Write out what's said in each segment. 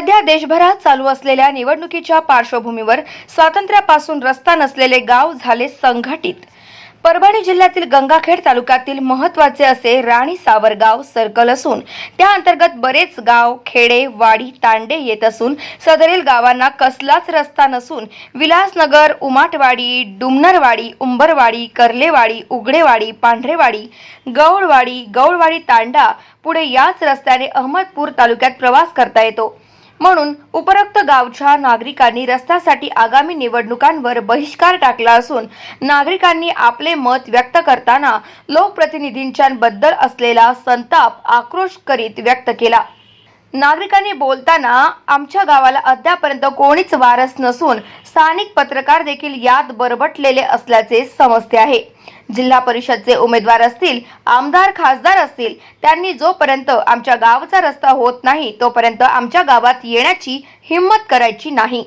सध्या देशभरात चालू असलेल्या निवडणुकीच्या पार्श्वभूमीवर स्वातंत्र्यापासून रस्ता नसलेले गाव झाले संघटित। परभणी जिल्ह्यातील गंगाखेड तालुक्यातील महत्त्वाचे असे राणी सावरगाव सर्कल असून त्या अंतर्गत बरेच गाव, खेडे, वाडी, तांडे येत असून सदरील गावांना कसलाच रस्ता नसून विलासनगर, उमाटवाडी, डुमनरवाडी, उंबरवाडी, कर्लेवाडी, उगडेवाडी, पांढरेवाडी, गौळवाडी तांडा पुढे याच रस्त्याने अहमदपूर तालुक्यात प्रवास करता येतो। म्हणून उपरोक्त गावच्या नागरिकांनी रस्त्यासाठी आगामी निवडणुकांवर बहिष्कार टाकला असून नागरिकांनी आपले मत व्यक्त करताना लोकप्रतिनिधींच्याबद्दल असलेला संताप आक्रोश करीत व्यक्त केला। नागरिकांनी बोलताना आमच्या गावाला अद्यापर्यंत कोणीच वारस नसून स्थानिक पत्रकार देखील यात बरबटलेले असल्याचे समजते आहे। जिल्हा परिषदचे उमेदवार असतील, आमदार, खासदार असतील, त्यांनी जोपर्यंत आमच्या गावाचा रस्ता होत नाही तोपर्यंत आमच्या गावात येण्याची हिम्मत करायची नाही,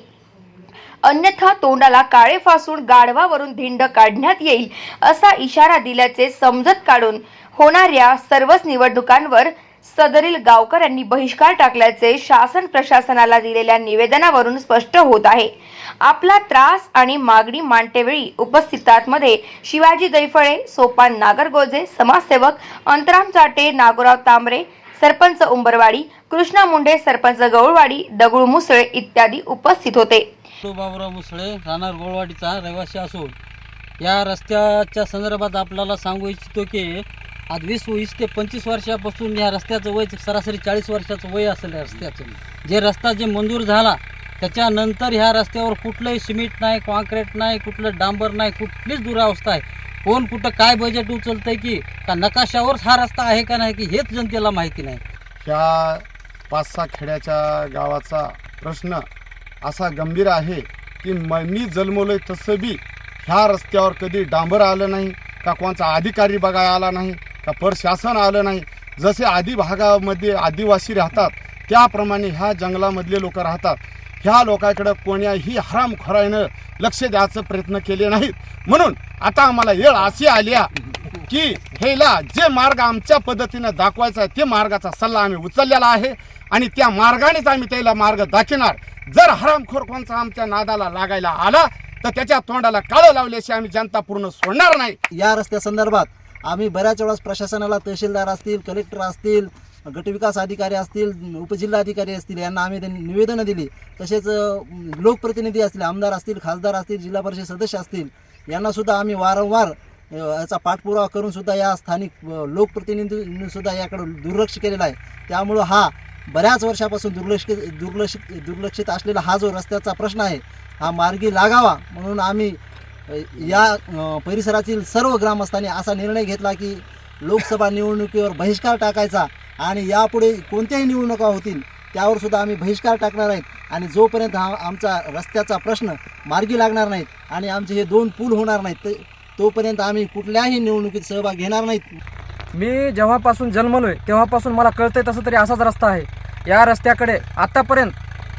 अन्यथा तोंडाला काळे फासून गाढवावरून धिंड काढण्यात येईल असा इशारा दिल्याचे समजत काढून होणाऱ्या सर्वच निवडणुकांवर सदरील गावकऱ्यांनी बहिष्कार टाकल्याचे शासन प्रशासनाला दिलेल्या निवेदनावरून स्पष्ट होत आहे। आपला त्रास आणि मागणी मांडतेवेळी उपस्थितांमध्ये शिवाजी दैफळे, सोपान नागरगोजे, समाजसेवक अंतराम चाटे, नागोराव तांबरे, सरपंच उंबरवाडी, कृष्णा मुंडे, सरपंच गौळवाडी, दगडू मुसळे इत्यादी उपस्थित होते। बाबूराव मुसळे राहणार गौळवाडीचा रहिवासी असून या रस्त्याच्या संदर्भात आपल्याला सांगू इच्छितो की आज 20 ते 25 वर्षापासून या रस्त्याचं वय सरासरी 40 वर्षाचं वय असेल। या रस्त्याचं जे रस्ता मंजूर झाला त्याच्यानंतर ह्या रस्त्यावर कुठलंही सिमेंट नाही, कॉन्क्रीट नाही, कुठलं डांबर नाही, कुठलीच दुरावस्था आहे। कोण कुठं काय बजेट उचलतंय की का नकाशावर हा रस्ता आहे का नाही की हेच जनतेला माहिती नाही। ह्या 5-6 खेड्याच्या गावाचा प्रश्न असा गंभीर आहे की मी जन्मलोय तसं बी ह्या रस्त्यावर कधी डांबर आलं नाही, का कोणचा अधिकारी बघायला आला नाही, का प्रशासन आलं नाही। जसे आदी भागामध्ये आदिवासी राहतात त्याप्रमाणे ह्या जंगलामधले लोक राहतात। ह्या लोकांकडे कोण्याही हरामखोरानं लक्ष द्यायचा प्रयत्न केले नाहीत। म्हणून आता आम्हाला वेळ अशी आली की हेला जे मार्ग आमच्या पद्धतीनं दाखवायचा ते मार्गाचा सल्ला आम्ही उचललेला आहे आणि त्या मार्गानेच आम्ही त्याला मार्ग दाखवणार। जर हरामखोर कोणचा आमच्या नादाला लागायला आला तर त्याच्या तोंडाला काळं लावल्याशिवाय आम्ही जनता पूर्ण सोडणार नाही। या रस्त्या संदर्भात आम्ही बऱ्याच वेळा प्रशासनाला, तहसीलदार असतील, कलेक्टर असतील, गटविकास अधिकारी असतील, उपजिल्हाधिकारी असतील यांना आम्ही निवेदनं दिली। तसेच लोकप्रतिनिधी असतील, आमदार असतील, खासदार असतील, जिल्हा परिषद सदस्य असतील यांना सुद्धा आम्ही वारंवार याचा पाठपुरावा करून सुद्धा या स्थानिक लोकप्रतिनिधींनी सुद्धा याकडे दुर्लक्ष केलेलं आहे। त्यामुळं हा बऱ्याच वर्षापासून दुर्लक्षित असलेला हा जो रस्त्याचा प्रश्न आहे हा मार्गी लागावा म्हणून आम्ही या परिसरातील सर्व ग्रामस्थांनी असा निर्णय घेतला की लोकसभा निवडणुकीवर बहिष्कार टाकायचा आणि यापुढे कोणत्याही निवडणुका होतील त्यावर सुद्धा आम्ही बहिष्कार टाकणार आहेत। आणि जोपर्यंत हा आमचा रस्त्याचा प्रश्न मार्गी लागणार नाहीत आणि आमचे हे 2 पूल होणार नाहीत तोपर्यंत आम्ही कुठल्याही निवडणुकीत सहभाग घेणार नाहीत। मी जेव्हापासून जन्मलोय तेव्हापासून मला कळतंय तसं तरी असाच रस्ता आहे। या रस्त्याकडे आतापर्यंत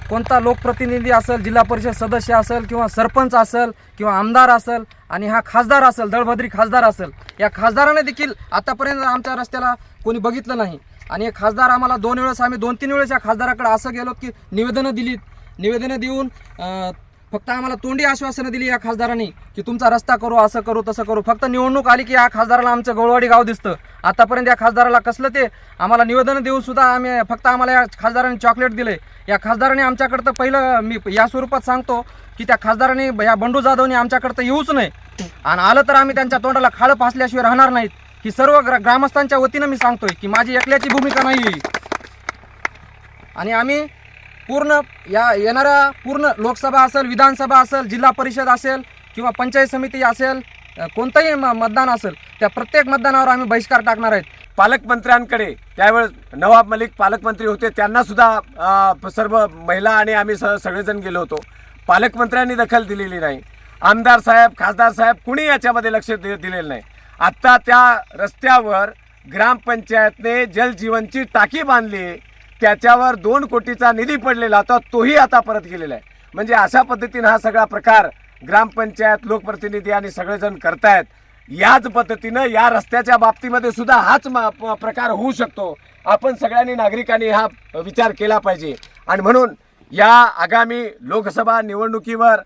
कोणता लोकप्रतिनिधी असेल, जिल्हा परिषद सदस्य असेल किंवा सरपंच असेल किंवा आमदार असेल आणि हा खासदार असेल, दळभद्री खासदार असेल, या खासदाराने देखील आतापर्यंत आमच्या रस्त्याला कोणी बघितलं नाही। आणि हे खासदार आम्हाला 2 वेळेस आम्ही 2-3 वेळेस या खासदाराकडे असं गेलो की निवेदनं देऊन फक्त आम्हाला तोंडी आश्वासनं दिली या खासदारांनी की तुमचा रस्ता करू, असं करू, तसं करू। फक्त निवडणूक आली की या खासदाराला आमचं गौळवाडी गाव दिसतं। आतापर्यंत या खासदाराला कसलं ते आम्हाला निवेदनं देऊन सुद्धा आम्हाला या खासदारांनी चॉकलेट दिले। या खासदारांनी आमच्याकडं तर पहिलं मी या स्वरूपात सांगतो की त्या खासदारांनी या बंडू जाधवनी आमच्याकडं तर येऊच नाही आणि आलं तर आम्ही त्यांच्या तोंडाला खाळं फासल्याशिवाय राहणार नाहीत। ही सर्व ग्रामस्थांच्या वतीनं मी सांगतोय की माझी एकल्याची भूमिका नाही आहे आणि आम्ही पूर्ण येणाऱ्या पूर्ण लोकसभा असेल, विधानसभा असेल, जिल्हा परिषद असेल किंवा पंचायत समिती असेल, कोणतंही मतदान असेल त्या प्रत्येक मतदानावर आम्ही बहिष्कार टाकणार आहेत। पालकमंत्र्यांकडे त्यावेळेस नवाब मलिक पालकमंत्री होते, त्यांना सुद्धा सर्व महिला आणि आम्ही सगळेजण गेलो होतो। पालकमंत्र्यांनी दखल दिलेली नाही, आमदार साहेब, खासदार साहेब कुणी याच्यामध्ये लक्ष दिलेलं नाही। आता त्या रस्त्यावर ग्रामपंचायतने जलजीवनची टाकी बांधली, त्याच्यावर 2 कोटीचा निधी पडलेला होता, तोही आता परत गेलेला आहे। म्हणजे अशा पद्धतीने हा सगळा प्रकार ग्रामपंचायत, लोकप्रतिनिधी आणि सगळेजण करतायत। याच पद्धतीनं या रस्त्याच्या बाबतीमध्ये सुद्धा हाच प्रकार होऊ शकतो। आपण सगळ्यांनी नागरिकांनी हा विचार केला पाहिजे आणि म्हणून या आगामी लोकसभा निवडणुकीवर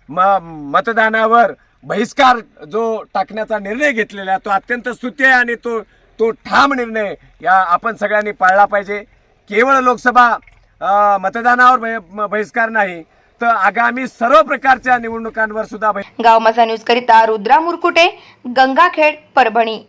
मतदानावर बहिष्कार जो टाकण्याचा निर्णय घेतलेला आहे तो अत्यंत स्तुत्य आहे आणि तो ठाम निर्णय या आपण सगळ्यांनी पाळला पाहिजे. केवळ लोकसभा मतदानावर बहिष्कार नाही तर आगामी सर्व प्रकारच्या निवडणुकांवर सुद्धा गाव माझा न्यूज करिता रुद्रा मुरकुटे, गंगाखेड, परभणी.